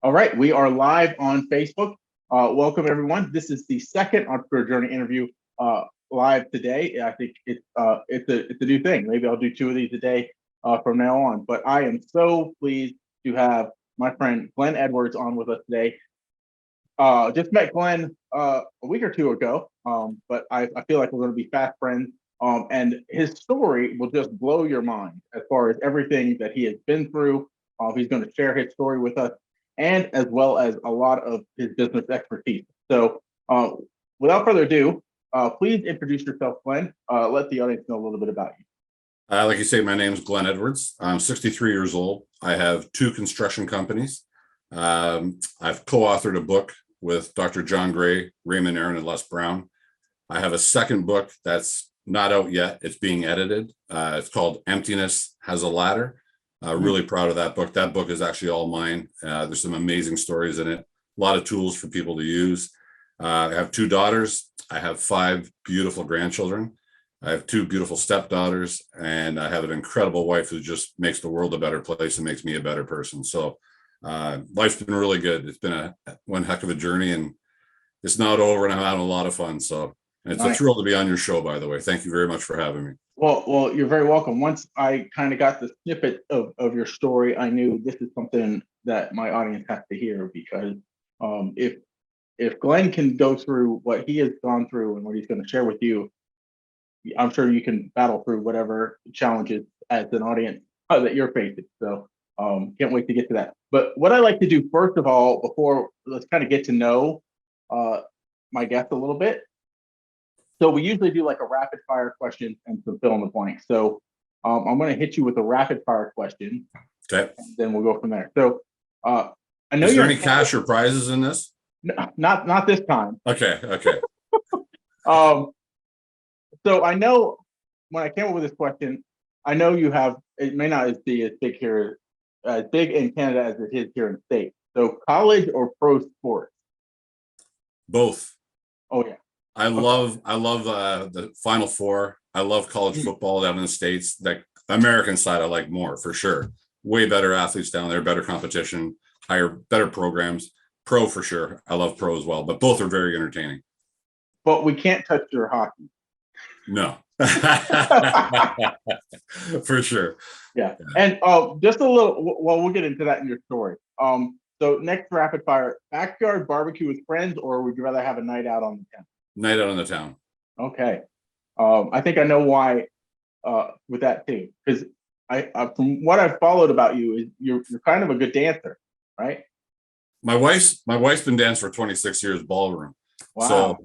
All right, we are live on Facebook. Welcome everyone. This is the second Entrepreneur Journey interview live today. I think it's a new thing. Maybe I'll do two of these a day from now on. But I am so pleased to have my friend Glenn Edwards on with us today. Just met Glenn a week or two ago, but I feel like we're going to be fast friends. And his story will just blow your mind as far as everything that he has been through. He's going to share his story with us, and as well as a lot of his business expertise. So, without further ado, please introduce yourself, Glenn. Let the audience know a little bit about you. Like you say, my name is Glenn Edwards. I'm 63 years old. I have two construction companies. I've co-authored a book with Dr. John Gray, Raymond Aaron, and Les Brown. I have a second book that's not out yet. It's being edited. It's called Emptiness Has a Ladder. Really proud of that book. That book is actually all mine. There's some amazing stories in it. A lot of tools for people to use. I have two daughters. I have 5 beautiful grandchildren. I have 2 beautiful stepdaughters, and I have an incredible wife who just makes the world a better place and makes me a better person. So life's been really good. It's been one heck of a journey, and it's not over, and I'm having a lot of fun. So it's a thrill to be on your show, by the way. Thank you very much for having me. Well, you're very welcome. Once I kind of got the snippet of your story, I knew this is something that my audience has to hear, because if Glenn can go through what he has gone through and what he's going to share with you, I'm sure you can battle through whatever challenges as an audience that you're facing. So can't wait to get to that. But what I like to do first of all, before let's kind of get to know my guest a little bit. So we usually do like a rapid fire question and some fill in the blank. So I'm going to hit you with a rapid fire question. Okay. And then we'll go from there. So I know is there any cash or prizes in this? No, not this time. Okay. So I know when I came up with this question, I know you have, it may not be as big here, as big in Canada as it is here in the States. So college or pro sports? Both. Oh yeah. I love the Final Four. I love college football down in the States. The American side I like more, for sure. Way better athletes down there, better competition, better programs. Pro for sure. I love pro as well, but both are very entertaining. But we can't touch your hockey. No. For sure. Yeah. And just a little, well, we'll get into that in your story. So next rapid fire, backyard barbecue with friends, or would you rather have a night out on the town? Night out on the town. Okay. I think I know why with that too, because I from what I've followed about you is you're kind of a good dancer, right? My wife's been dancing for 26 years, ballroom. Wow. So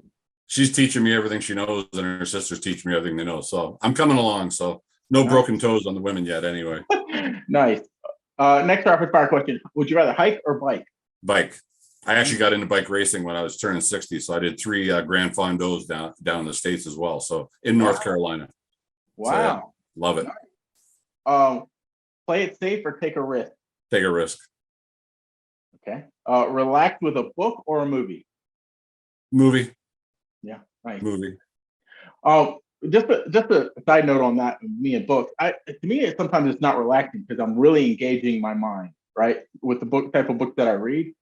she's teaching me everything she knows, and her sisters teach me everything they know. So I'm coming along. So no broken toes on the women yet, anyway. Nice. Next rapid fire question: would you rather hike or bike? Bike. I actually got into bike racing when I was turning 60. So I did 3 Grand Fondos down in the States as well. So in North Carolina. Wow. So, yeah, love it. Nice. Play it safe or take a risk? Take a risk. Okay. Relax with a book or a movie? Movie. Yeah. Nice. Movie. Just a side note on that, me and books. To me, sometimes it's not relaxing because I'm really engaging my mind, right, with the type of book that I read.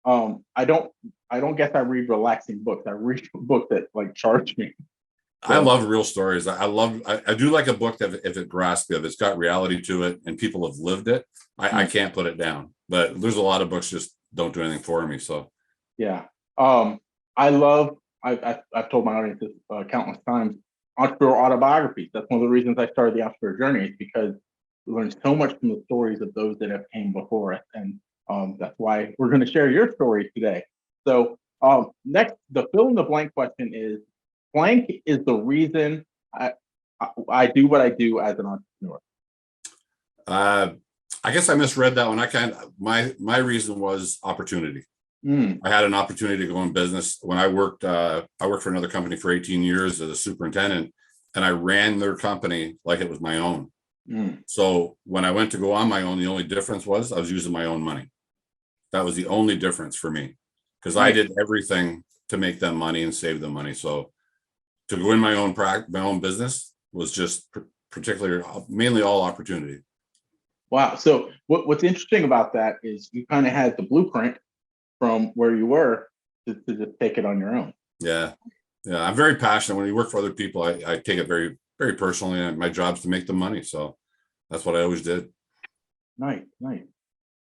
I don't guess I read relaxing books. I read books that like charge me. So, I love real stories. I do like a book that if it grasps you, if it's got reality to it and people have lived it, I can't put it down. But there's a lot of books just don't do anything for me. So yeah. I've told my audience this countless times, entrepreneur autobiographies. That's one of the reasons I started the Entrepreneur Journey, is because we learned so much from the stories of those that have came before us. And that's why we're going to share your stories today. So next, the fill in the blank question is, blank is the reason I do what I do as an entrepreneur. I guess I misread that one. My reason was opportunity. I had an opportunity to go in business when I worked for another company for 18 years as a superintendent, and I ran their company like it was my own. So when I went to go on my own, the only difference was I was using my own money. That was the only difference for me, because I did everything to make them money and save them money. So to go in my own business was just particularly mainly all opportunity. Wow. So what's interesting about that is you kind of had the blueprint from where you were to just take it on your own. Yeah. Yeah. I'm very passionate. When you work for other people, I take it very, very personally. And my job's to make them money. So that's what I always did. Nice, nice.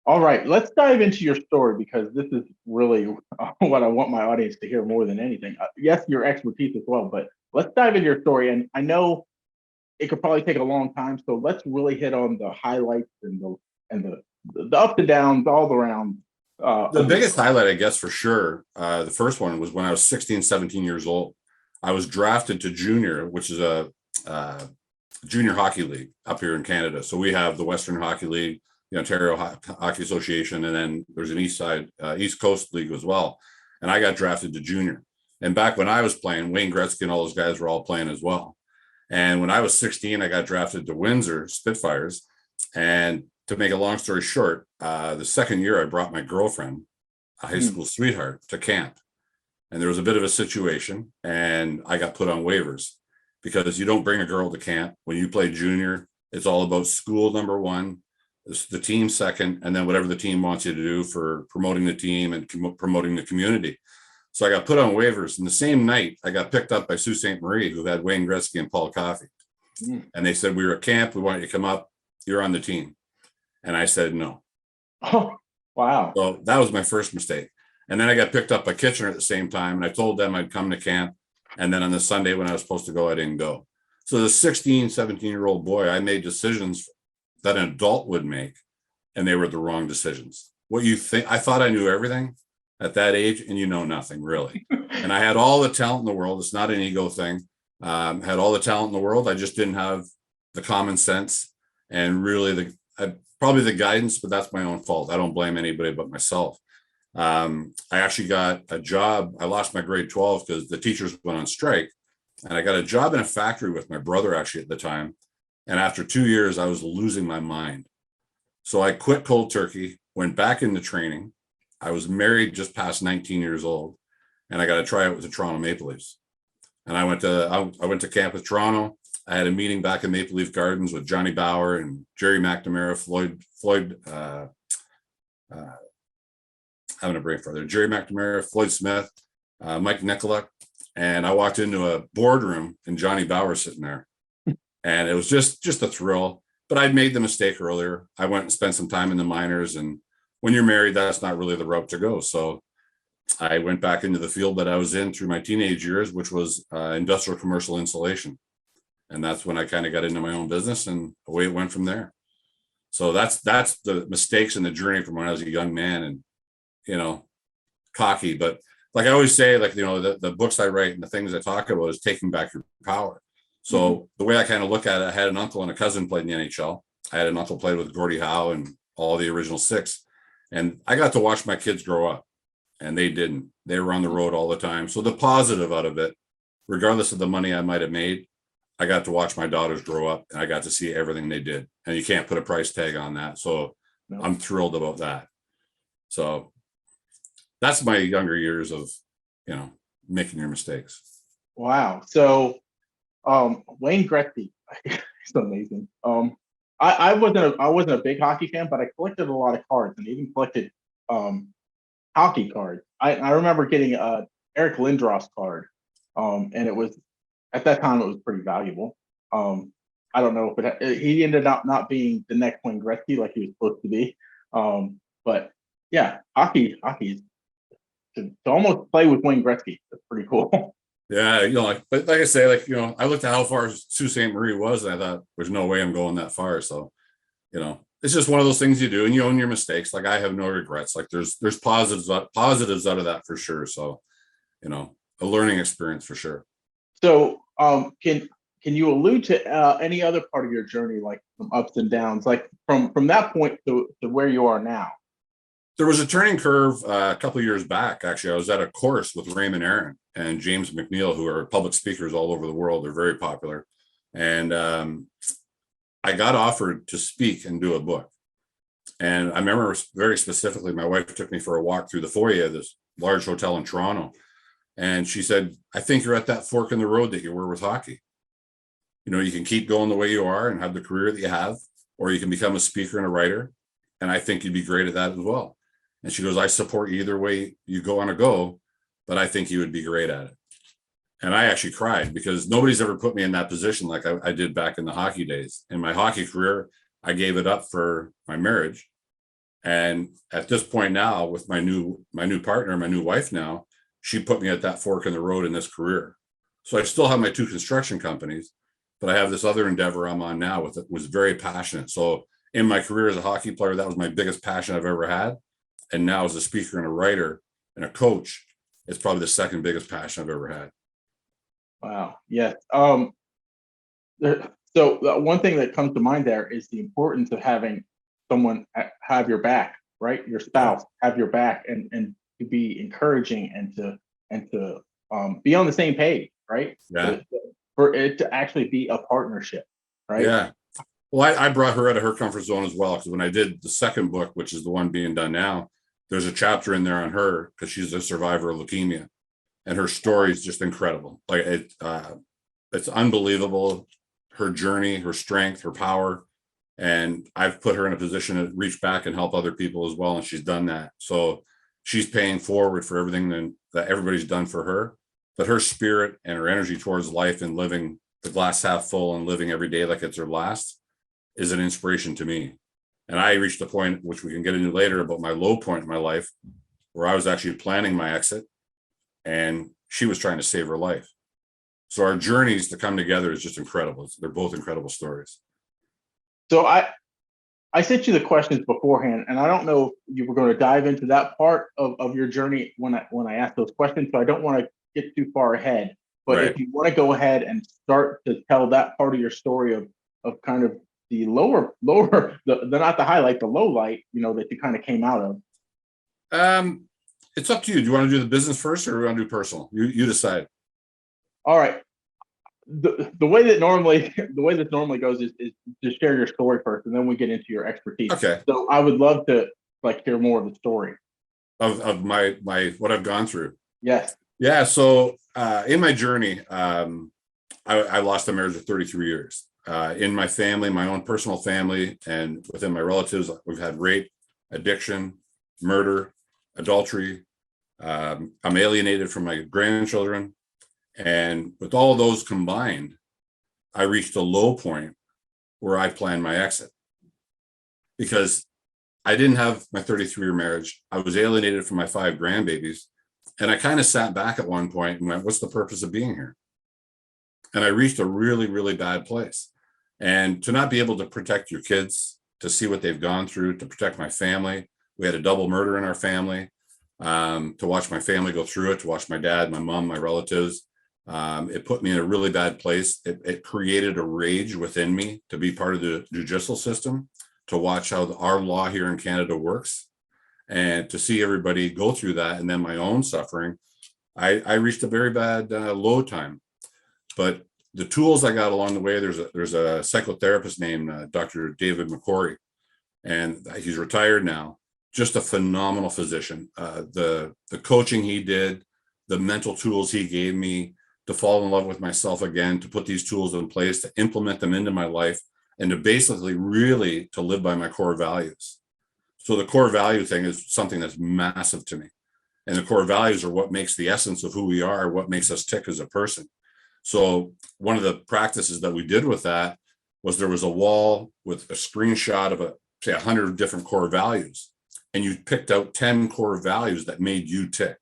All right, let's dive into your story because this is really what I want my audience to hear more than anything. Yes, your expertise as well, but let's dive into your story. And I know it could probably take a long time, so let's really hit on the highlights and the ups and downs all around. The biggest highlight, I guess, for sure, the first one was when I was 16, 17 years old. I was drafted to junior, which is a junior hockey league up here in Canada. So we have the Western Hockey League, the Ontario Hockey Association, and then there's an East Coast League as well. And I got drafted to junior. And back when I was playing, Wayne Gretzky and all those guys were all playing as well. And when I was 16, I got drafted to Windsor Spitfires. And to make a long story short, the second year I brought my girlfriend, a high school sweetheart, to camp. And there was a bit of a situation, and I got put on waivers because you don't bring a girl to camp. When you play junior, it's all about school, number one, the team second, and then whatever the team wants you to do for promoting the team and promoting the community. So I got put on waivers. And the same night, I got picked up by Sault Ste. Marie, who had Wayne Gretzky and Paul Coffey. And they said, we were at camp. We want you to come up. You're on the team. And I said, no. Oh, wow. So that was my first mistake. And then I got picked up by Kitchener at the same time. And I told them I'd come to camp. And then on the Sunday when I was supposed to go, I didn't go. So the 16, 17-year-old boy, I made decisions that an adult would make, and they were the wrong decisions. What you think, I thought I knew everything at that age, and you know nothing really. And I had all the talent in the world. It's not an ego thing. Had all the talent in the world. I just didn't have the common sense and really probably the guidance, but that's my own fault. I don't blame anybody but myself. I actually got a job. I lost my grade 12 because the teachers went on strike, and I got a job in a factory with my brother actually at the time. And after 2 years, I was losing my mind. So I quit cold turkey, went back into training. I was married just past 19 years old, and I got to try out with the Toronto Maple Leafs. And I went to camp with Toronto. I had a meeting back in Maple Leaf Gardens with Johnny Bauer and Jerry McNamara, Floyd having a brain fart there, Jerry McNamara, Floyd Smith, Mike Nicola. And I walked into a boardroom and Johnny Bauer sitting there. And it was just a thrill. But I'd made the mistake earlier. I went and spent some time in the minors. And when you're married, that's not really the route to go. So I went back into the field that I was in through my teenage years, which was industrial commercial insulation. And that's when I kind of got into my own business, and away it went from there. So that's the mistakes in the journey from when I was a young man and, cocky. But like I always say, the books I write and the things I talk about is taking back your power. So the way I kind of look at it, I had an uncle and a cousin played in the NHL. I had an uncle played with Gordie Howe and all the original six. And I got to watch my kids grow up, and they didn't. They were on the road all the time. So the positive out of it, regardless of the money I might have made, I got to watch my daughters grow up, and I got to see everything they did. And you can't put a price tag on that. So no. I'm thrilled about that. So that's my younger years of, making your mistakes. Wow. So Wayne Gretzky, it's amazing. I wasn't a big hockey fan, but I collected a lot of cards and even collected hockey cards. I remember getting Eric Lindros card, and it was at that time it was pretty valuable. I don't know if he ended up not being the next Wayne Gretzky like he was supposed to be, but yeah, hockey to almost play with Wayne Gretzky. That's pretty cool. Yeah, but like I say, I looked at how far Sault Ste. Marie was, and I thought there's no way I'm going that far. So, it's just one of those things you do, and you own your mistakes. Like I have no regrets. Like there's positives out of that for sure. So, a learning experience for sure. So, can you allude to any other part of your journey, like some ups and downs, like from that point to where you are now? There was a turning curve a couple of years back. Actually, I was at a course with Raymond Aaron and James McNeil, who are public speakers all over the world. They're very popular. And I got offered to speak and do a book. And I remember very specifically, my wife took me for a walk through the foyer of this large hotel in Toronto. And she said, I think you're at that fork in the road that you were with hockey. You can keep going the way you are and have the career that you have, or you can become a speaker and a writer. And I think you'd be great at that as well. And she goes, I support you either way you go on a go, but I think you would be great at it. And I actually cried because nobody's ever put me in that position like I did back in the hockey days. In my hockey career, I gave it up for my marriage. And at this point now, with my new partner, my new wife now, she put me at that fork in the road in this career. So I still have my two construction companies, but I have this other endeavor I'm on now with it was very passionate. So in my career as a hockey player, that was my biggest passion I've ever had. And now as a speaker and a writer and a coach, it's probably the second biggest passion I've ever had. Wow. Yes. So one thing that comes to mind there is the importance of having someone have your back, right? Your spouse have your back, and to be encouraging and to be on the same page, right? Yeah. For it to actually be a partnership, right? Yeah. Well, I brought her out of her comfort zone as well, because when I did the second book, which is the one being done now, there's a chapter in there on her because she's a survivor of leukemia, and her story is just incredible. Like it's unbelievable. Her journey, her strength, her power, and I've put her in a position to reach back and help other people as well, and she's done that. So she's paying forward for everything that everybody's done for her, but her spirit and her energy towards life and living the glass half full and living every day like it's her last is an inspiration to me. And I reached a point, which we can get into later, about my low point in my life, where I was actually planning my exit and she was trying to save her life. So our journeys to come together is just incredible. They're both incredible stories. So I sent you the questions beforehand, and I don't know if you were going to dive into that part of your journey when I asked those questions. So I don't want to get too far ahead. But Right. if you want to go ahead and start to tell that part of your story of kind of the lower the not the highlight, the low light, that you kind of came out of. It's up to you. Do you want to do the business first, or do you want to do personal? You decide. All right. The way that normally goes is to share your story first, and then we get into your expertise. Okay. So I would love to hear more of the story Of my what I've gone through. Yes. Yeah. So in my journey, I lost a marriage of 33 years. In my family, my own personal family, and within my relatives, we've had rape, addiction, murder, adultery. I'm alienated from my grandchildren. And with all of those combined, I reached a low point where I planned my exit because I didn't have my 33-year marriage. I was alienated from my 5 grandbabies. And I kind of sat back at one point and went, what's the purpose of being here? And I reached a really, really bad place. And to not be able to protect your kids, to see what they've gone through, to protect my family. We had a double murder in our family. To watch my family go through it, to watch my dad, my mom, my relatives. It put me in a really bad place. It created a rage within me to be part of the judicial system, to watch how our law here in Canada works, and to see everybody go through that, and then my own suffering. I reached a very bad low time. But the tools I got along the way, there's a psychotherapist named Dr. David McCorry, and he's retired now. Just a phenomenal physician. The coaching he did, the mental tools he gave me to fall in love with myself again, to put these tools in place, to implement them into my life, and to basically really to live by my core values. So the core value thing is something that's massive to me. And the core values are what makes the essence of who we are, what makes us tick as a person. So one of the practices that we did with that was there was a wall with a screenshot of say 100 different core values. And you picked out 10 core values that made you tick.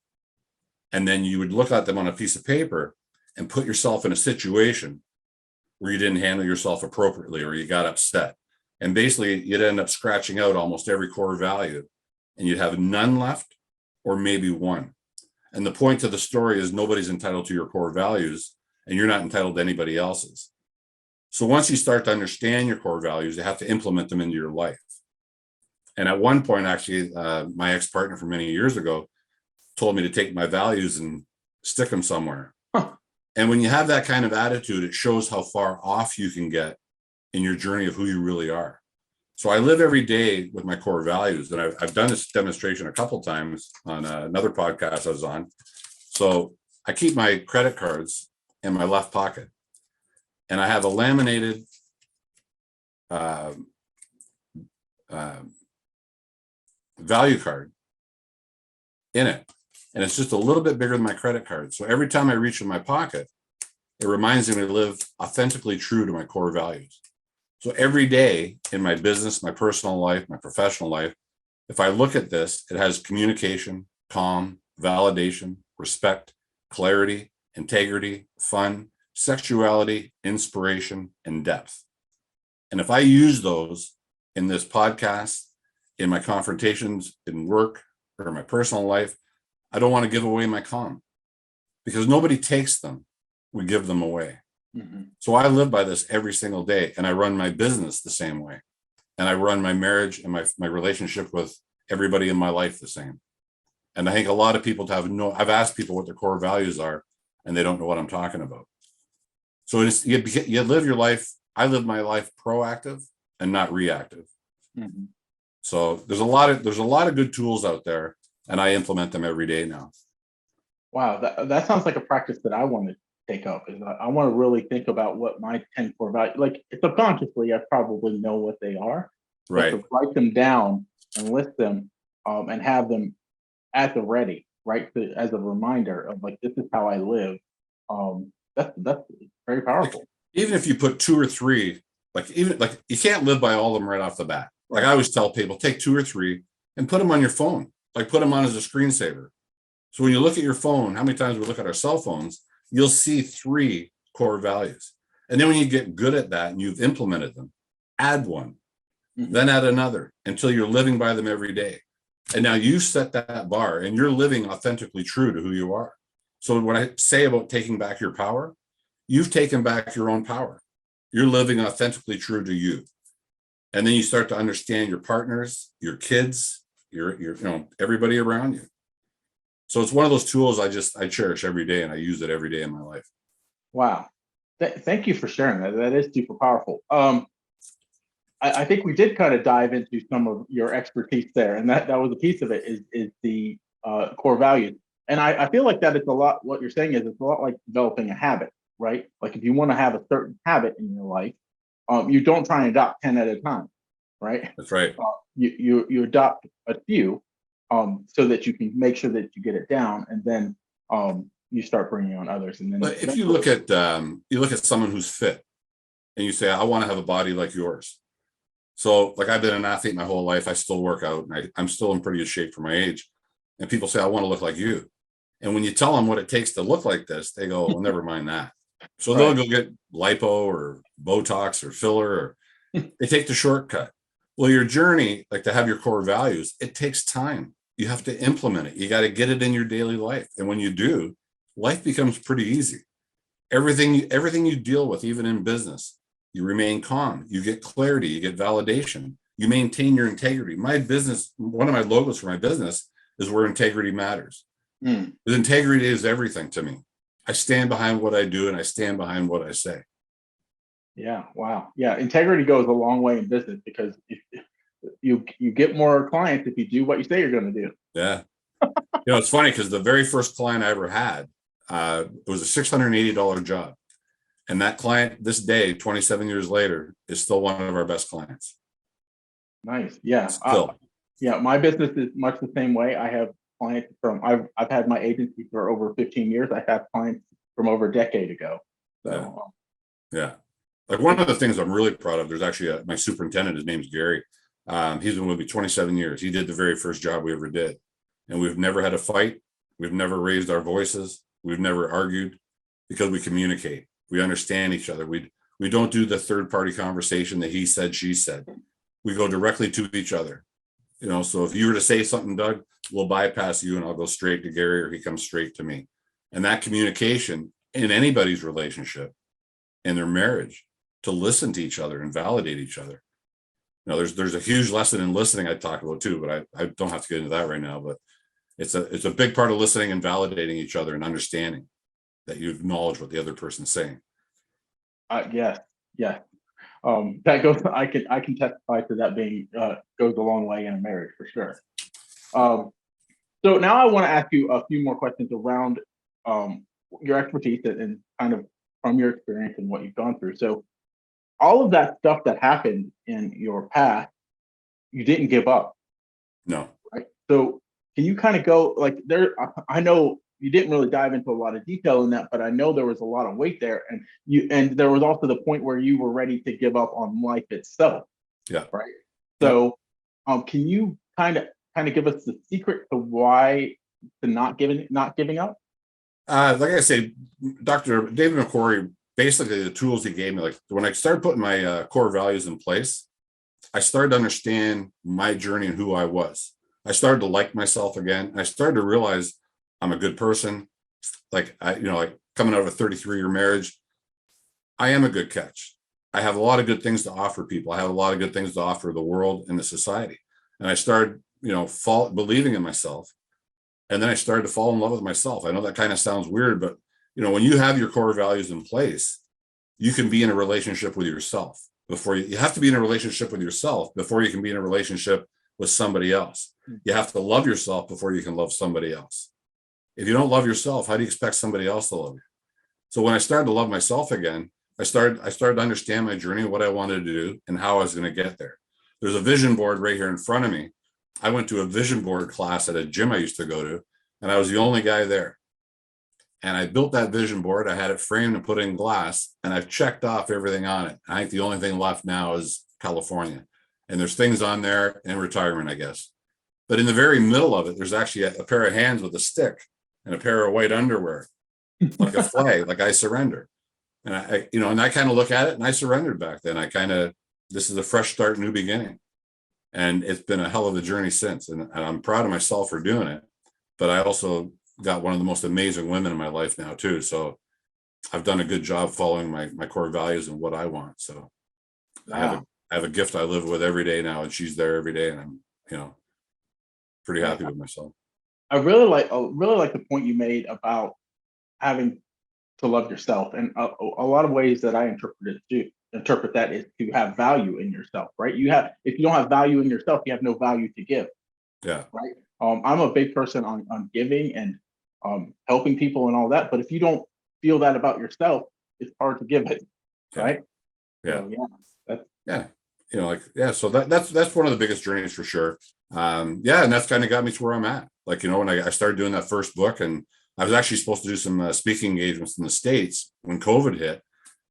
And then you would look at them on a piece of paper and put yourself in a situation where you didn't handle yourself appropriately or you got upset. And basically you'd end up scratching out almost every core value, and you'd have none left or maybe one. And the point of the story is nobody's entitled to your core values, and you're not entitled to anybody else's. So once you start to understand your core values, you have to implement them into your life. And at one point, actually, my ex-partner from many years ago told me to take my values and stick them somewhere. And when you have that kind of attitude, it shows how far off you can get in your journey of who you really are. So I live every day with my core values. And I've done this demonstration a couple of times on another podcast I was on. So I keep my credit cards in my left pocket. And I have a laminated value card in it. And it's just a little bit bigger than my credit card. So every time I reach in my pocket, it reminds me to live authentically true to my core values. So every day in my business, my personal life, my professional life, if I look at this, it has communication, calm, validation, respect, clarity, integrity, fun, sexuality, inspiration, and depth. And if I use those in this podcast, in my confrontations in work or my personal life, I don't want to give away my calm because nobody takes them. We give them away. Mm-hmm. So I live by this every single day, and I run my business the same way. And I run my marriage and my relationship with everybody in my life the same. And I think a lot of people I've asked people what their core values are, and they don't know what I'm talking about. So it's, you live your life. I live my life proactive and not reactive. Mm-hmm. So there's a lot of good tools out there, and I implement them every day now. Wow, that sounds like a practice that I want to take up. Is I want to really think about what my 10 core values, like subconsciously, I probably know what they are, but Right. to write them down and list them, and have them at the ready, right? As a reminder of like, this is how I live. That's very powerful. Even if you put 2 or 3, even you can't live by all of them right off the bat. Like I always tell people, take 2 or 3 and put them on your phone. Like put them on as a screensaver. So when you look at your phone, how many times we look at our cell phones, you'll see 3 core values. And then when you get good at that and you've implemented them, add one, then add another until you're living by them every day. And now you set that bar and you're living authentically true to who you are. So when I say about taking back your power, you've taken back your own power. You're living authentically true to you. And then you start to understand your partners, your kids, your everybody around you. So it's one of those tools I cherish every day, and I use it every day in my life. Wow. Thank you for sharing that. That is super powerful. I think we did kind of dive into some of your expertise there, and that was a piece of it is the core values. And I feel like that it's a lot, what you're saying is it's a lot like developing a habit, right? Like if you want to have a certain habit in your life, you don't try and adopt 10 at a time, right? That's right. You adopt a few, so that you can make sure that you get it down, and then you start bringing on others. And then But if you look at someone who's fit, and you say, I want to have a body like yours. So like I've been an athlete my whole life. I still work out, and I'm still in pretty good shape for my age. And people say, I want to look like you. And when you tell them what it takes to look like this, they go, well, never mind that. So they'll go get lipo or Botox or filler, or they take the shortcut. Well, your journey, like to have your core values, it takes time. You have to implement it. You got to get it in your daily life. And when you do, life becomes pretty easy. Everything you deal with, even in business, you remain calm. You get clarity. You get validation. You maintain your integrity. My business, one of my logos for my business is where integrity matters. Because integrity is everything to me. I stand behind what I do, and I stand behind what I say. Yeah. Wow. Yeah. Integrity goes a long way in business, because if you get more clients if you do what you say you're going to do. Yeah. It's funny because the very first client I ever had, it was a $680 job. And that client this day, 27 years later, is still one of our best clients. Nice. Yeah. Still. Yeah. My business is much the same way. I have clients I've had my agency for over 15 years. I have clients from over a decade ago. So, yeah. Like one of the things I'm really proud of, there's actually my superintendent, his name's Gary. He's been with me 27 years. He did the very first job we ever did. And we've never had a fight. We've never raised our voices. We've never argued, because we communicate. We understand each other. We don't do the third party conversation that he said, she said. We go directly to each other. So if you were to say something, Doug, we'll bypass you and I'll go straight to Gary, or he comes straight to me. And that communication in anybody's relationship, in their marriage, to listen to each other and validate each other. There's a huge lesson in listening I talk about too, but I don't have to get into that right now. But it's a big part of listening and validating each other and understanding that you acknowledge what the other person's saying. Yes. That goes. I can testify to that being goes a long way in a marriage for sure. So now I want to ask you a few more questions around your expertise and kind of from your experience and what you've gone through. So all of that stuff that happened in your past, you didn't give up, No. right? So can you kind of go like there? I know you didn't really dive into a lot of detail in that, but I know there was a lot of weight there, and there was also the point where you were ready to give up on life itself, Yeah. right? Yep. So, can you kind of give us the secret to why to not giving up? Like I say, Dr. David McCorry, basically the tools he gave me, like when I started putting my core values in place, I started to understand my journey and who I was. I started to like myself again. I started to realize I'm a good person. Like like coming out of a 33-year marriage, I am a good catch. I have a lot of good things to offer people. I have a lot of good things to offer the world and the society. And I started, believing in myself. And then I started to fall in love with myself. I know that kind of sounds weird, but when you have your core values in place, you can be in a relationship with yourself before you have to be in a relationship with yourself before you can be in a relationship with somebody else. You have to love yourself before you can love somebody else. If you don't love yourself, how do you expect somebody else to love you? So when I started to love myself again, I started to understand my journey, what I wanted to do, and how I was going to get there. There's a vision board right here in front of me. I went to a vision board class at a gym I used to go to, and I was the only guy there. And I built that vision board. I had it framed and put in glass, and I've checked off everything on it. I think the only thing left now is California. And there's things on there in retirement, I guess. But in the very middle of it, there's actually a pair of hands with a stick and a pair of white underwear, like a flag, like I surrender. And and I kind of look at it, and I surrendered back then. This is a fresh start, new beginning. And it's been a hell of a journey since. And I'm proud of myself for doing it. But I also got one of the most amazing women in my life now too. So I've done a good job following my core values and what I want. So Wow. I have a gift I live with every day now, and she's there every day, and I'm, pretty Yeah. happy with myself. I really like the point you made about having to love yourself, and a lot of ways that I interpret that is to have value in yourself, right? If you don't have value in yourself, you have no value to give, Yeah. right? I'm a big person on giving and helping people and all that, but if you don't feel that about yourself, it's hard to give it, Yeah. right? Yeah. So yeah, that's Yeah. So that's one of the biggest journeys for sure. And that's kind of got me to where I'm at. Like, when I started doing that first book, and I was actually supposed to do some speaking engagements in the States when COVID hit,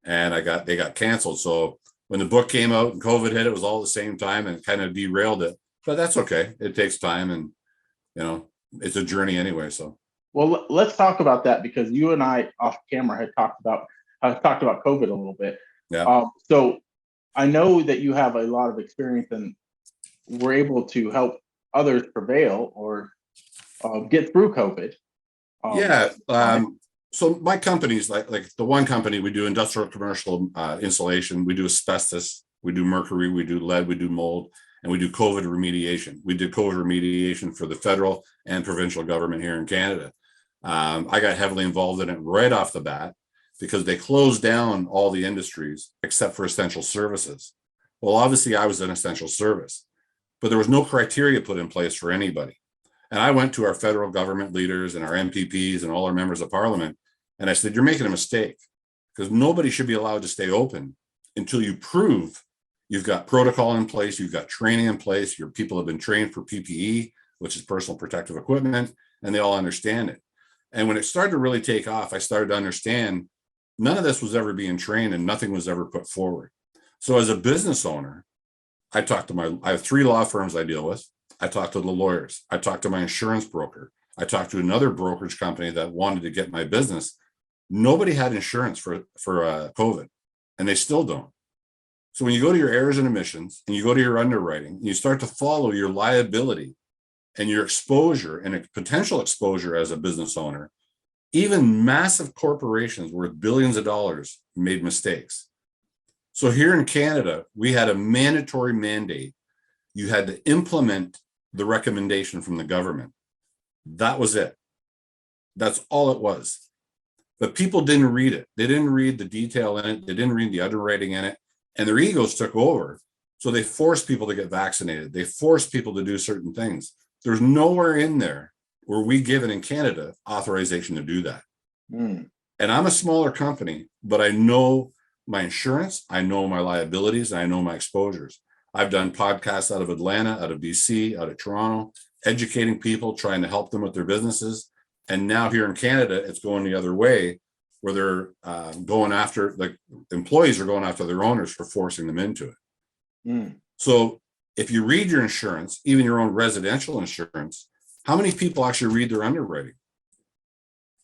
and they got canceled. So when the book came out and COVID hit, it was all at the same time and kind of derailed it. But that's okay. It takes time, and it's a journey anyway. So well. Let's talk about that because you and I off camera had talked about COVID a little bit. yeah. So I know that you have a lot of experience and were able to help others prevail or get through COVID. Yeah. Right? So my company's like the one company, we do industrial commercial insulation, we do asbestos, we do mercury, we do lead, we do mold, and we do COVID remediation. We did COVID remediation for the federal and provincial government here in Canada. I got heavily involved in it right off the bat because they closed down all the industries except for essential services. Well, obviously I was an essential service, but there was no criteria put in place for anybody. And I went to our federal government leaders and our MPPs and all our members of parliament, and I said, you're making a mistake because nobody should be allowed to stay open until you prove you've got protocol in place, you've got training in place, your people have been trained for PPE, which is personal protective equipment, and they all understand it. And when it started to really take off, I started to understand none of this was ever being trained and nothing was ever put forward. So as a business owner, I have 3 law firms I deal with. I talked to the lawyers. I talked to my insurance broker. I talked to another brokerage company that wanted to get my business. Nobody had insurance for COVID, and they still don't. So when you go to your errors and omissions and you go to your underwriting, and you start to follow your liability and your exposure and a potential exposure as a business owner, even massive corporations worth billions of dollars made mistakes. So here in Canada, we had a mandatory mandate. You had to implement the recommendation from the government. That was it. That's all it was. But people didn't read it. They didn't read the detail in it. They didn't read the underwriting in it. And their egos took over. So they forced people to get vaccinated. They forced people to do certain things. There's nowhere in there where we give it in Canada authorization to do that. Mm. And I'm a smaller company, but I know my insurance, I know my liabilities, and I know my exposures. I've done podcasts out of Atlanta, out of DC, out of Toronto, educating people, trying to help them with their businesses. And now here in Canada, it's going the other way, where they're going after, like, employees are going after their owners for forcing them into it. Mm. So if you read your insurance, even your own residential insurance, how many people actually read their underwriting?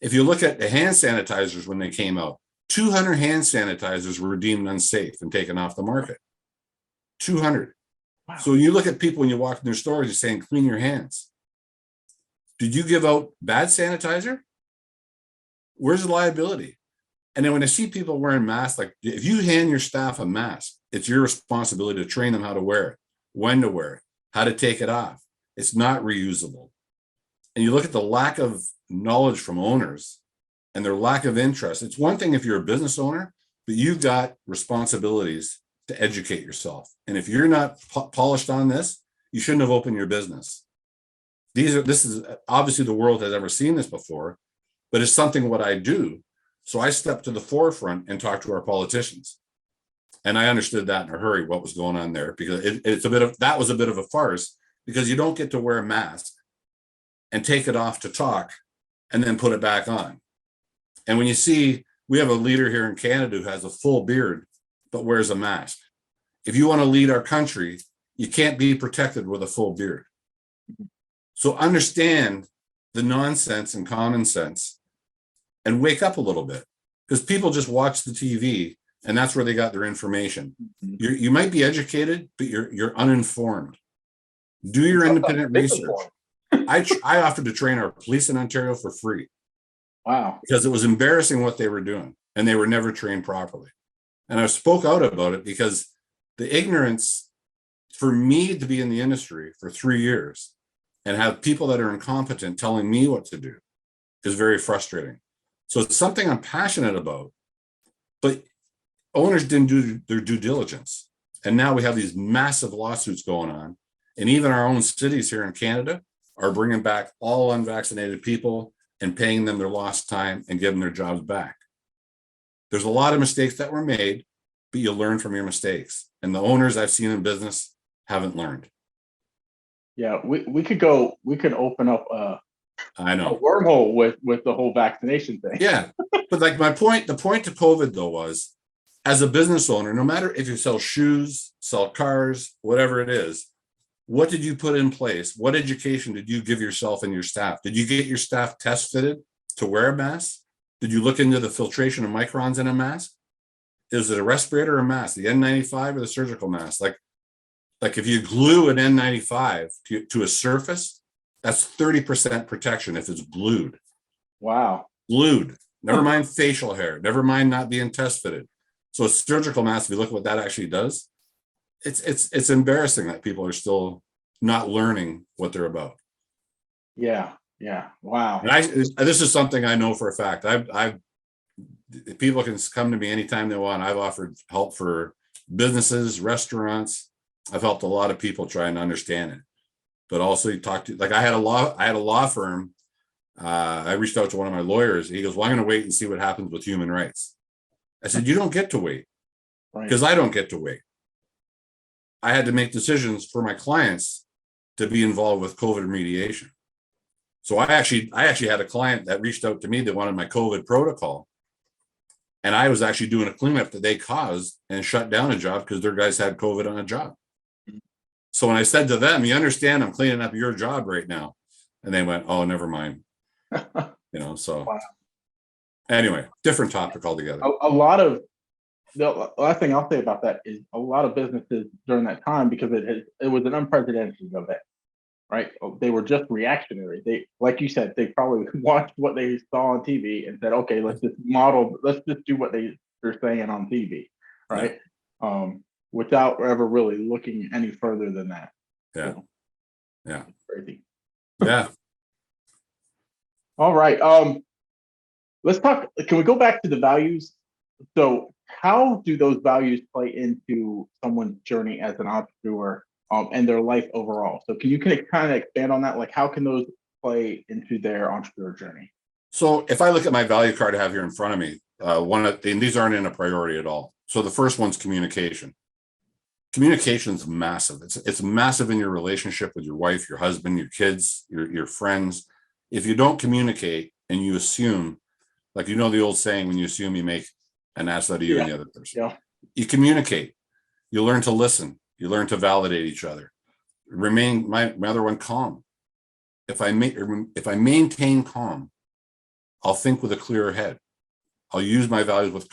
If you look at the hand sanitizers when they came out, 200 hand sanitizers were deemed unsafe and taken off the market. 200. Wow. So you look at people when you walk in their stores, you're saying, clean your hands. Did you give out bad sanitizer? Where's the liability? And then when I see people wearing masks, like, if you hand your staff a mask, it's your responsibility to train them how to wear it, when to wear it, how to take it off. It's not reusable. And you look at the lack of knowledge from owners and their lack of interest. It's one thing if you're a business owner, but you've got responsibilities to educate yourself. And if you're not polished on this, you shouldn't have opened your business. This is obviously, the world has never seen this before, but it's something what I do. So I stepped to the forefront and talked to our politicians. And I understood that in a hurry, what was going on there, because that was a bit of a farce, because you don't get to wear a mask and take it off to talk and then put it back on. And when you see, we have a leader here in Canada who has a full beard, but wears a mask. If you want to lead our country, you can't be protected with a full beard. So understand the nonsense and common sense and wake up a little bit, because people just watch the TV and that's where they got their information. You might be educated, but you're uninformed. Do your independent research. I offered to train our police in Ontario for free. Wow. Because it was embarrassing what they were doing and they were never trained properly. And I spoke out about it because the ignorance, for me to be in the industry for 3 years and have people that are incompetent telling me what to do, is very frustrating. So it's something I'm passionate about, but owners didn't do their due diligence. And now we have these massive lawsuits going on. And even our own cities here in Canada are bringing back all unvaccinated people and paying them their lost time and giving their jobs back. There's a lot of mistakes that were made, but you learn from your mistakes. And the owners I've seen in business haven't learned. Yeah, we could open up I a know. wormhole with the whole vaccination thing. Yeah. But like the point to COVID though was, as a business owner, no matter if you sell shoes, sell cars, whatever it is, what did you put in place? What education did you give yourself and your staff? Did you get your staff test fitted to wear a mask? Did you look into the filtration of microns in a mask? Is it a respirator or a mask, the N95 or the surgical mask? Like if you glue an N95 to a surface, that's 30% protection if it's glued. Wow. Glued. Never mind facial hair. Never mind not being test fitted. So a surgical mask, if you look at what that actually does, it's embarrassing that people are still not learning what they're about. Yeah. Wow. And this is something I know for a fact. People can come to me anytime they want. I've offered help for businesses, restaurants. I've helped a lot of people try and understand it. But also you talk to, like, I had a law firm. I reached out to one of my lawyers. He goes, well, I'm going to wait and see what happens with human rights. I said, you don't get to wait, because I don't get to wait. I had to make decisions for my clients to be involved with COVID remediation. So I actually had a client that reached out to me that wanted my COVID protocol. And I was actually doing a cleanup that they caused and shut down a job because their guys had COVID on a job. So when I said to them, you understand, I'm cleaning up your job right now. And they went, oh, never mind. So wow. Anyway, different topic altogether. A lot of the last thing I'll say about that is a lot of businesses during that time, because it was an unprecedented event, right? They were just reactionary. They, like you said, they probably watched what they saw on TV and said, okay, let's just do what they're saying on TV, right? Yeah. Without ever really looking any further than that. Yeah. So, yeah. Crazy. Yeah. All right. Let's talk. Can we go back to the values? So how do those values play into someone's journey as an entrepreneur and their life overall? So can you kind of expand on that? Like, how can those play into their entrepreneur journey? So if I look at my value card I have here in front of me, and these aren't in a priority at all. So the first one's communication. Communication's massive. It's massive in your relationship with your wife, your husband, your kids, your friends. If you don't communicate and you assume, like, the old saying, when you assume, you make an ass out of you and the other person. Yeah. You communicate. You learn to listen. You learn to validate each other. Remain, my other one, calm. If I maintain calm, I'll think with a clearer head. I'll use my values with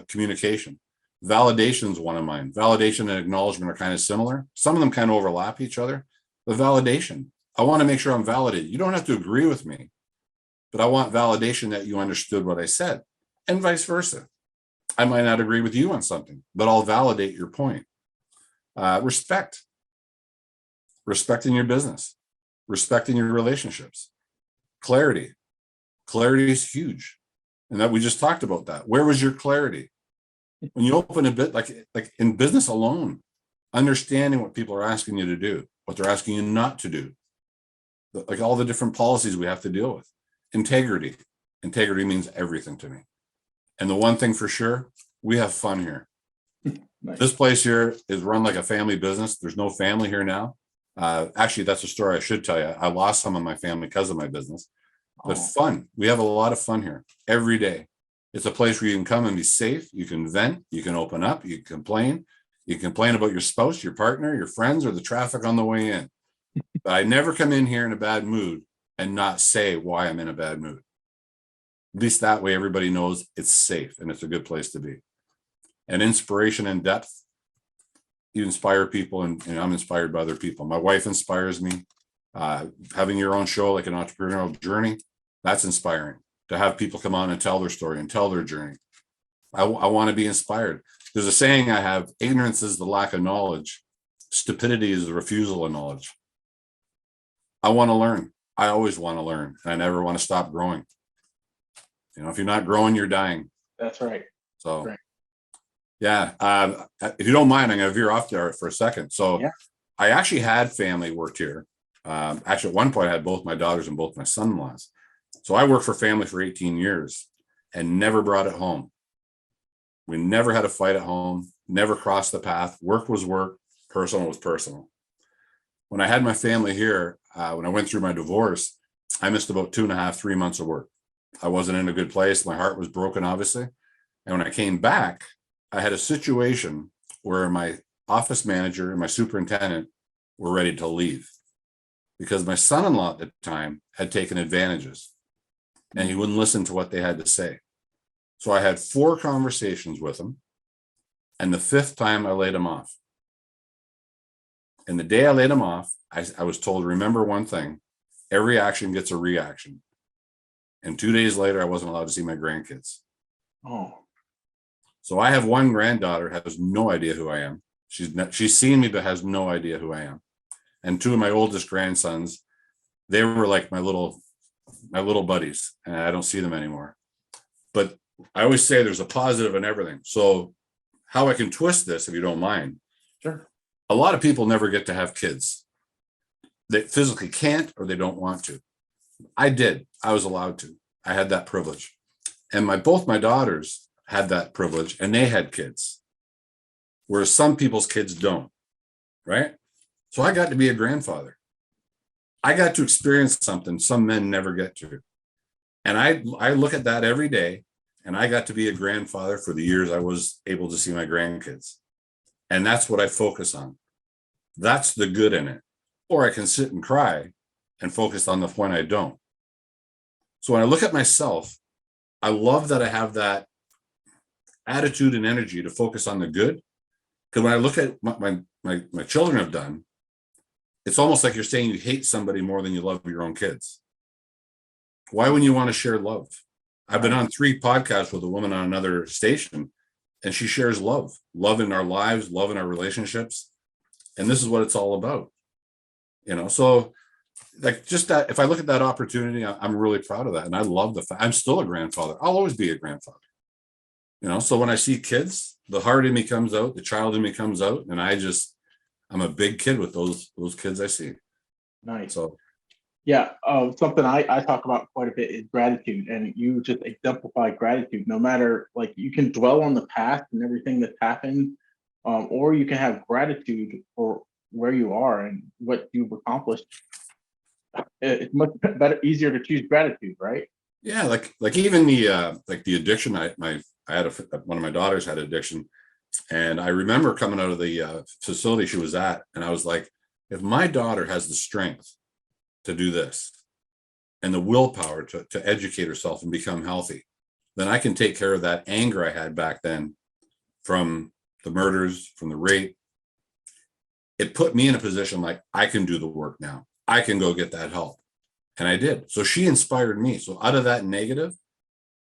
communication. Validation is one of mine. Validation and acknowledgement are kind of similar. Some of them kind of overlap each other. The validation, I want to make sure I'm validated. You don't have to agree with me, but I want validation that you understood what I said, and vice versa. I might not agree with you on something, but I'll validate your point. Respect in your business, respect in your relationships, clarity is huge. And that we just talked about that. Where was your clarity? When you open a bit, like in business alone, understanding what people are asking you to do, what they're asking you not to do, like all the different policies we have to deal with. Integrity means everything to me. And the one thing for sure, we have fun here. Nice. This place here is run like a family business. There's no family here now. Actually, that's a story I should tell you. I lost some of my family because of my business, but fun. We have a lot of fun here every day. It's a place where you can come and be safe. You can vent, you can open up, you can complain. You can complain about your spouse, your partner, your friends, or the traffic on the way in. But I never come in here in a bad mood and not say why I'm in a bad mood. At least that way everybody knows it's safe and it's a good place to be. And inspiration and depth, you inspire people, and I'm inspired by other people. My wife inspires me. Having your own show, like an entrepreneurial journey, that's inspiring. To have people come on and tell their story and tell their journey. I want to be inspired. There's a saying I have: ignorance is the lack of knowledge. Stupidity is the refusal of knowledge. I want to learn. I always want to learn. And I never want to stop growing. If you're not growing, you're dying. That's right. So, right. Yeah. If you don't mind, I'm going to veer off there for a second. So yeah. I actually had family worked here. Actually, at one point, I had both my daughters and both my son-in-laws. So I worked for family for 18 years and never brought it home. We never had a fight at home, never crossed the path. Work was work, personal was personal. When I had my family here, when I went through my divorce, I missed about 2.5, 3 months of work. I wasn't in a good place. My heart was broken, obviously. And when I came back, I had a situation where my office manager and my superintendent were ready to leave because my son-in-law at the time had taken advantages. And he wouldn't listen to what they had to say. So I had 4 conversations with him. And the 5th time I laid him off. And the day I laid him off, I was told, remember one thing, every action gets a reaction. And 2 days later, I wasn't allowed to see my grandkids. Oh. So I have one granddaughter who has no idea who I am. She's seen me, but has no idea who I am. And 2 of my oldest grandsons, they were like my little buddies, and I don't see them anymore. But I always say there's a positive in everything. So how I can twist this, if you don't mind. Sure. A lot of people never get to have kids. They physically can't, or they don't want to. I did. I was allowed to. I had that privilege. And both my daughters had that privilege, and they had kids. Whereas some people's kids don't, right? So I got to be a grandfather. I got to experience something some men never get to. And I look at that every day, and I got to be a grandfather for the years I was able to see my grandkids. And that's what I focus on. That's the good in it. Or I can sit and cry and focus on the point I don't. So when I look at myself, I love that I have that attitude and energy to focus on the good. Because when I look at my children have done, it's almost like you're saying you hate somebody more than you love your own kids. Why wouldn't you want to share love? I've been on 3 podcasts with a woman on another station, and she shares love in our lives, love in our relationships. And this is what it's all about. So like just that, if I look at that opportunity, I'm really proud of that. And I love the fact I'm still a grandfather. I'll always be a grandfather. So when I see kids, the heart in me comes out, the child in me comes out, and I'm a big kid with those kids I see. Nice. So yeah, something I talk about quite a bit is gratitude, and you just exemplify gratitude. No matter, like, you can dwell on the past and everything that's happened, or you can have gratitude for where you are and what you've accomplished. It's much better, easier to choose gratitude, right? Yeah, like even the addiction. I had one of my daughters had addiction, and I remember coming out of the facility she was at, and I was like, if my daughter has the strength to do this and the willpower to educate herself and become healthy, then I can take care of that anger I had back then from the murders, from the rape. It put me in a position like I can do the work now. I can go get that help. And I did. So she inspired me. So out of that negative,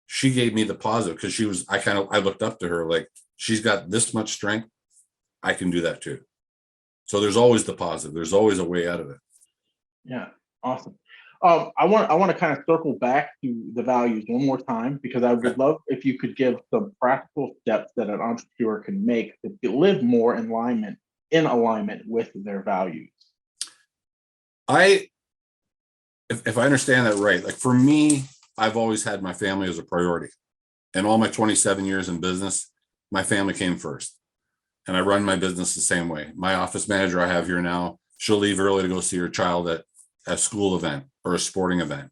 she gave me the positive because I looked up to her like, she's got this much strength. I can do that too. So there's always the positive. There's always a way out of it. Yeah, awesome. I want to kind of circle back to the values one more time because I would love if you could give some practical steps that an entrepreneur can make to live more in alignment with their values. If I understand that right, like for me, I've always had my family as a priority. And all my 27 years in business, my family came first. And I run my business the same way. My office manager I have here now, she'll leave early to go see her child at a school event or a sporting event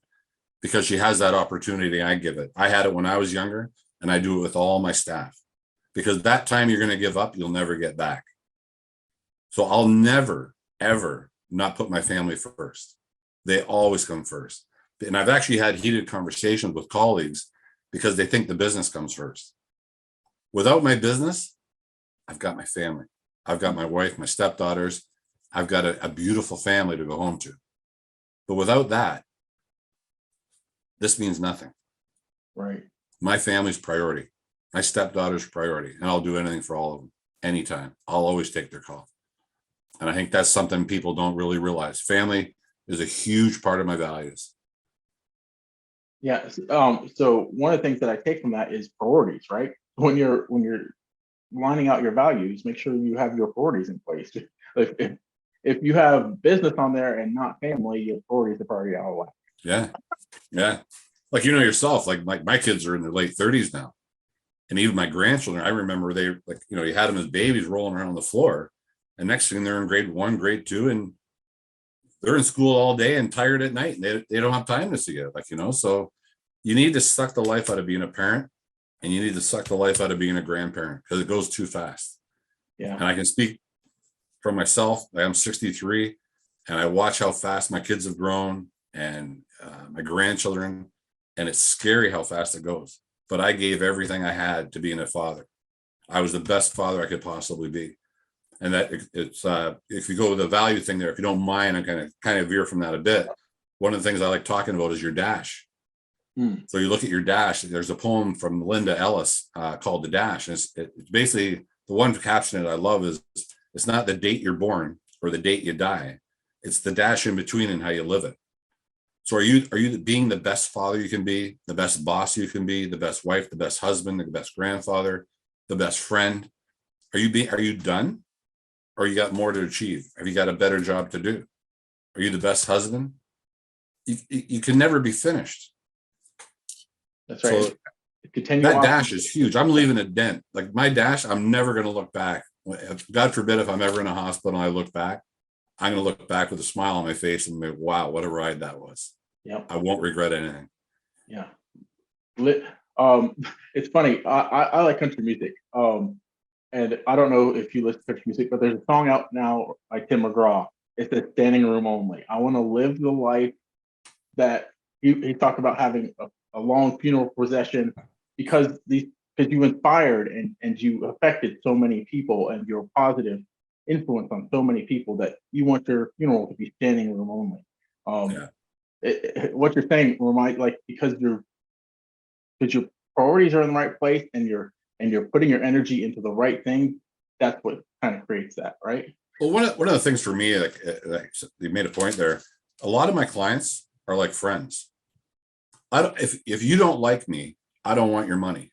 because she has that opportunity. I give it. I had it when I was younger, and I do it with all my staff because that time you're going to give up, you'll never get back. So I'll never, ever not put my family first. They always come first. And I've actually had heated conversations with colleagues because they think the business comes first. Without my business, I've got my family. I've got my wife, my stepdaughters. I've got a beautiful family to go home to. But without that, this means nothing. Right. My family's priority. My stepdaughter's priority. And I'll do anything for all of them anytime. I'll always take their call. And I think that's something people don't really realize. Family is a huge part of my values. Yeah. So one of the things that I take from that is priorities, right? When you're lining out your values, make sure you have your priorities in place. If you have business on there and not family, your priorities are probably out of whack. Yeah. Yeah. Like, you know, yourself, like my kids are in their late 30s now. And even my grandchildren, I remember they like, you know, you had them as babies rolling around on the floor. And next thing they're in grade 1, grade 2, and they're in school all day and tired at night. And they don't have time to see it. Like, you know, so you need to suck the life out of being a parent, and you need to suck the life out of being a grandparent because it goes too fast. Yeah. And I can speak for myself. I'm 63 and I watch how fast my kids have grown and my grandchildren. And it's scary how fast it goes. But I gave everything I had to being a father. I was the best father I could possibly be. And that it's if you go with the value thing there, if you don't mind, I'm kind of veer from that a bit. One of the things I like talking about is your dash. So you look at your dash. There's a poem from Linda Ellis called "The Dash," and it's basically the one caption that I love is it's not the date you're born or the date you die. It's the dash in between and how you live it. So are you being the best father you can be, the best boss you can be, the best wife, the best husband, the best grandfather, the best friend? Are you done? Or you got more to achieve? Have you got a better job to do? Are you the best husband? You can never be finished. That's right. So Continue that on. dash is huge. I'm leaving a dent. Like my dash, I'm never going to look back. God forbid if I'm ever in a hospital and I look back, I'm going to look back with a smile on my face and be, wow, what a ride that was. Yep. I won't regret anything. Yeah. It's funny. I like country music. And I don't know if you listen to country music, but there's a song out now by Tim McGraw. It's a standing room only. I want to live the life that he talked about having a long funeral procession because you inspired and you affected so many people and you're a positive influence on so many people that you want your funeral to be standing room only. What you're saying because your priorities are in the right place and you're putting your energy into the right thing, that's what kind of creates that, right? Well, one of the things for me, like you made a point there, a lot of my clients are like friends. If you don't like me, I don't want your money.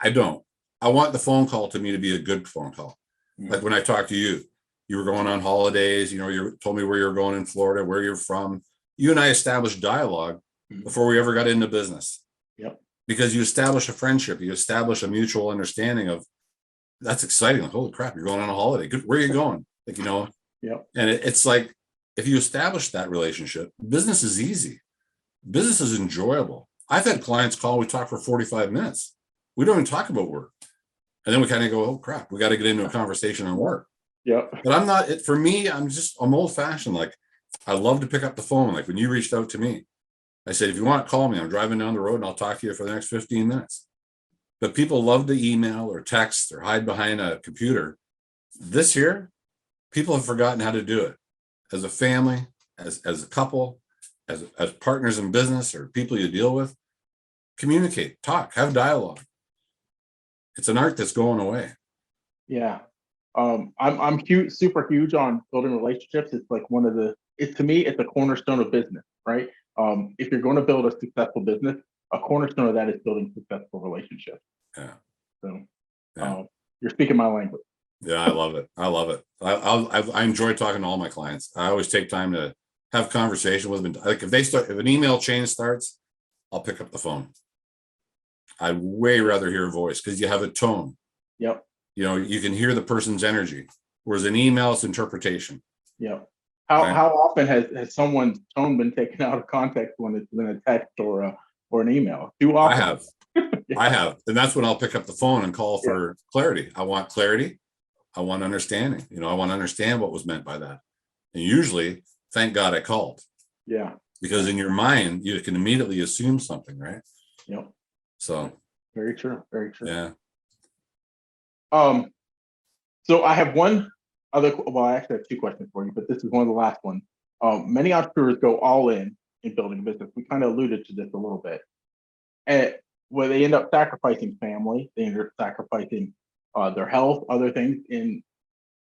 I don't. I want the phone call to me to be a good phone call. Like when I talked to you, you were going on holidays, you know, you told me where you're going in Florida, where you're from. You and I established dialogue before we ever got into business. Yep. Because you establish a friendship, you establish a mutual understanding of that's exciting. Like, holy crap, you're going on a holiday. Good. Where are you going? Like, Yeah. and it's like, if you establish that relationship, business is easy. Business is enjoyable. I've had clients call, we talk for 45 minutes. We don't even talk about work. And then we kind of go, oh crap, we got to get into a conversation on work. Yeah. But I'm not, for me, I'm old fashioned. Like, I love to pick up the phone. Like when you reached out to me, I said, if you want to call me, I'm driving down the road and I'll talk to you for the next 15 minutes. But people love to email or text or hide behind a computer. This year, people have forgotten how to do it. As a family, as a couple, as partners in business or people you deal with, communicate, talk, have dialogue. It's an art that's going away. Yeah. I'm huge, super huge on building relationships. It's like to me, it's a cornerstone of business, right? If you're going to build a successful business, a cornerstone of that is building successful relationships. Yeah. So, Yeah. you're speaking my language. Yeah, I love it. I love it. I enjoy talking to all my clients. I always take time to have conversation with them. Like if an email chain starts, I'll pick up the phone. I'd way rather hear a voice because you have a tone. Yep. You can hear the person's energy. Whereas an email, it's interpretation. Yep. How often has someone's tone been taken out of context when it's been a text or an email? Too often. I have. Yeah. I have. And that's when I'll pick up the phone and call for clarity. I want clarity. I want understanding. I want to understand what was meant by that. And usually, thank God I called. Yeah. Because in your mind, you can immediately assume something, right? Yep. So. Very true. Very true. Yeah. So I have I actually have two questions for you, but this is one of the last ones. Many entrepreneurs go all in building a business. We kind of alluded to this a little bit. And where they end up sacrificing family, they end up sacrificing their health, other things, in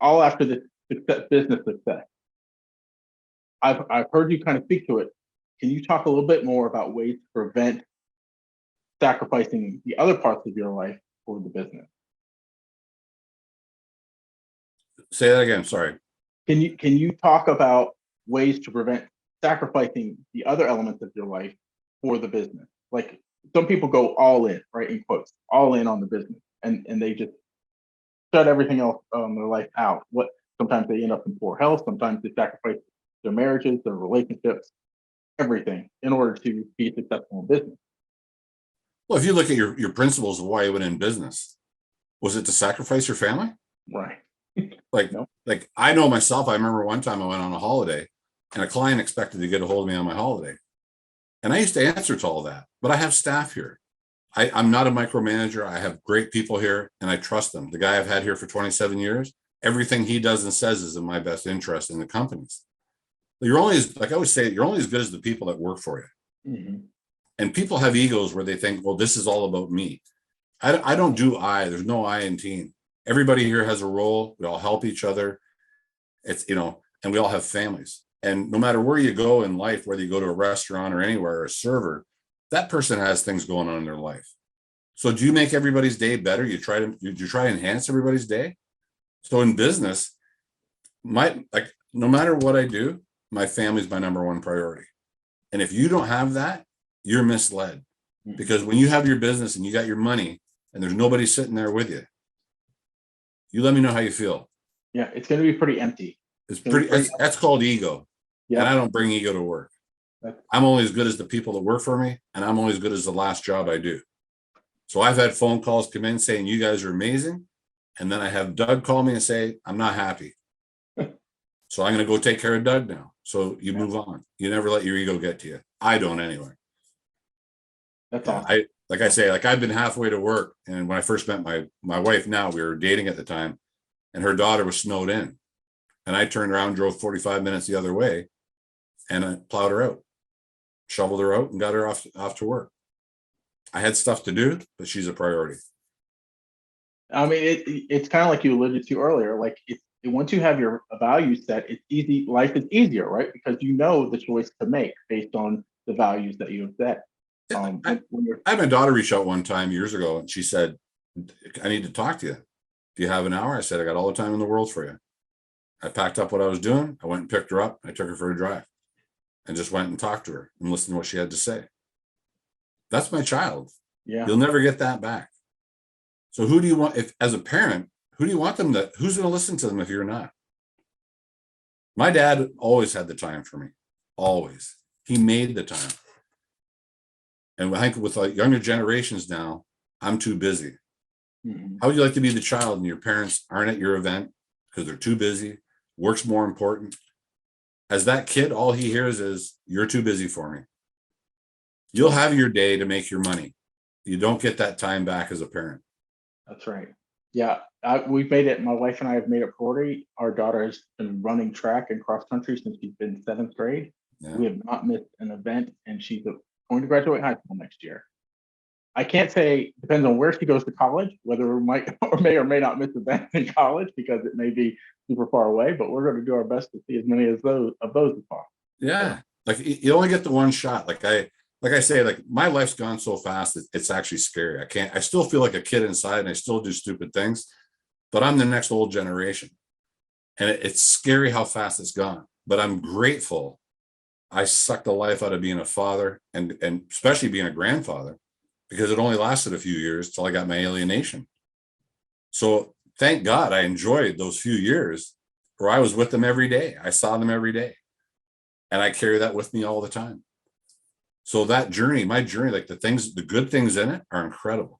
all after the business success. I've heard you kind of speak to it. Can you talk a little bit more about ways to prevent sacrificing the other parts of your life for the business? Say that again. Sorry. Can you talk about ways to prevent sacrificing the other elements of your life for the business? Like some people go all in, right? In quotes, all in on the business, and they just shut everything else their life out. Sometimes they end up in poor health. Sometimes they sacrifice their marriages, their relationships, everything in order to be successful in business. Well, if you look at your principles of why you went in business, was it to sacrifice your family? Right. Like I know myself, I remember one time I went on a holiday and a client expected to get a hold of me on my holiday. And I used to answer to all that, but I have staff here. I'm not a micromanager. I have great people here and I trust them. The guy I've had here for 27 years, everything he does and says is in my best interest in the companies. Like I always say, you're only as good as the people that work for you. Mm-hmm. And people have egos where they think, well, this is all about me. I don't do there's no I in team. Everybody here has a role. We all help each other. It's, and we all have families. And no matter where you go in life, whether you go to a restaurant or anywhere, or a server, that person has things going on in their life. So do you make everybody's day better? You try to enhance everybody's day. So in business, no matter what I do, my family's my number one priority. And if you don't have that, you're misled. Because when you have your business and you got your money and there's nobody sitting there with you, you let me know how you feel. Yeah, it's going to be pretty empty. That's called ego. Yeah. And I don't bring ego to work. I'm only as good as the people that work for me, and I'm only as good as the last job I do. So I've had phone calls come in saying, you guys are amazing. And then I have Doug call me and say, I'm not happy. So I'm going to go take care of Doug now. So you move on. You never let your ego get to you. I don't anyway. That's awesome. I've been halfway to work. And when I first met my wife, now we were dating at the time, and her daughter was snowed in. And I turned around, drove 45 minutes the other way, and I plowed her out, shoveled her out, and got her off to work. I had stuff to do, but she's a priority. I mean, it's kind of like you alluded to earlier. Like once you have your values set, it's easy. Life is easier, right? Because you know the choice to make based on the values that you have set. I had my daughter reach out one time years ago, and she said, I need to talk to you. Do you have an hour? I said, I got all the time in the world for you. I packed up what I was doing. I went and picked her up. I took her for a drive and just went and talked to her and listened to what she had to say. That's my child. Yeah. You'll never get that back. So who do you want, if as a parent, who do you want them to, who's going to listen to them if you're not? My dad always had the time for me, always. He made the time. And I think with like younger generations now, I'm too busy. How would you like to be the child and your parents aren't at your event because they're too busy? Work's more important. As that kid, all he hears is, you're too busy for me. You'll have your day to make your money. You don't get that time back as a parent. That's right. Yeah, we've made it. My wife and I have made it 40. Our daughter has been running track and cross country since she's been 7th grade. Yeah. We have not missed an event, and she's going to graduate high school next year. I can't say, depends on where she goes to college, whether we might or may not miss events in college because it may be super far away, but we're going to do our best to see as many as those as possible. Yeah. Like you only get the one shot. Like I say, like my life's gone so fast, it's actually scary. I still feel like a kid inside and I still do stupid things, but I'm the next old generation. And it's scary how fast it's gone, but I'm grateful. I sucked the life out of being a father and especially being a grandfather, because it only lasted a few years till I got my alienation. So thank God I enjoyed those few years where I was with them every day. I saw them every day. And I carry that with me all the time. So that journey, my journey, like the good things in it are incredible.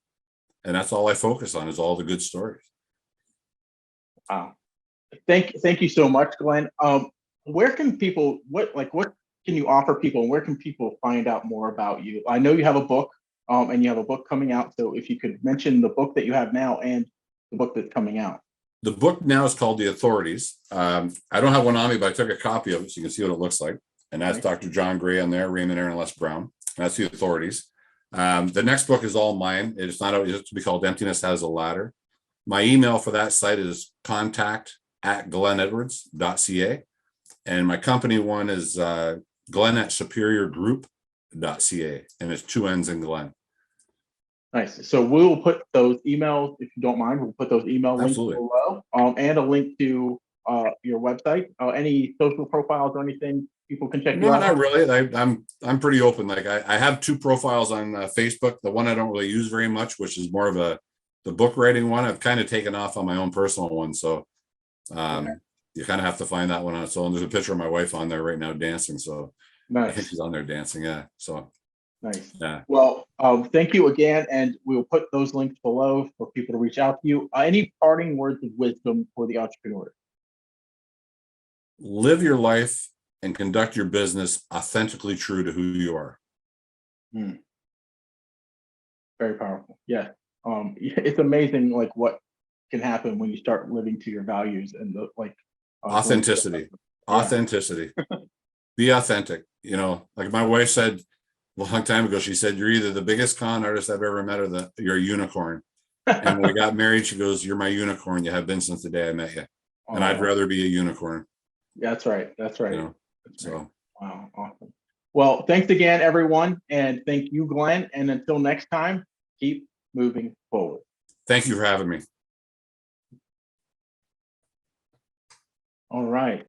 And that's all I focus on is all the good stories. Wow. Thank you so much, Glenn. Where can people, what can you offer people and where can people find out more about you? I know you have a book and you have a book coming out. So if you could mention the book that you have now and the book that's coming out. The book now is called The Authorities. I don't have one on me, but I took a copy of it so you can see what it looks like. And that's Right. Dr. John Gray on there, Raymond, Aaron, and Les Brown. That's The Authorities. The next book is all mine. It's not, it has to be called Emptiness Has a Ladder. My email for that site is contact@glennedwards.ca. And my company one is glenn@superiorgroup.ca. And it's 2 N's in Glenn. Nice. So we will put those emails, if you don't mind, we'll put those email links below and a link to your website. Any social profiles or anything people can check you No, out? not really. I'm pretty open. Like I have 2 profiles on Facebook. The one I don't really use very much, which is more of the book writing one. I've kind of taken off on my own personal one. So you kind of have to find that one on its own. There's a picture of my wife on there right now dancing. So I think Nice. she's on there dancing. Yeah. So Nice. yeah. Well, thank you again. And we'll put those links below for people to reach out to you. Any parting words of wisdom for the entrepreneur? Live your life and conduct your business authentically true to who you are. Very powerful. Yeah. It's amazing like what can happen when you start living to your values and the Authenticity. Authenticity. Be authentic. You know, like my wife said a long time ago, she said, you're either the biggest con artist I've ever met or you're a unicorn. And when we got married, she goes, you're my unicorn. You have been since the day I met you. And I'd rather be a unicorn. That's right. That's right. You know? That's So right. Wow. Awesome. Well, thanks again, everyone. And thank you, Glenn. And until next time, keep moving forward. thank you for having me. All right.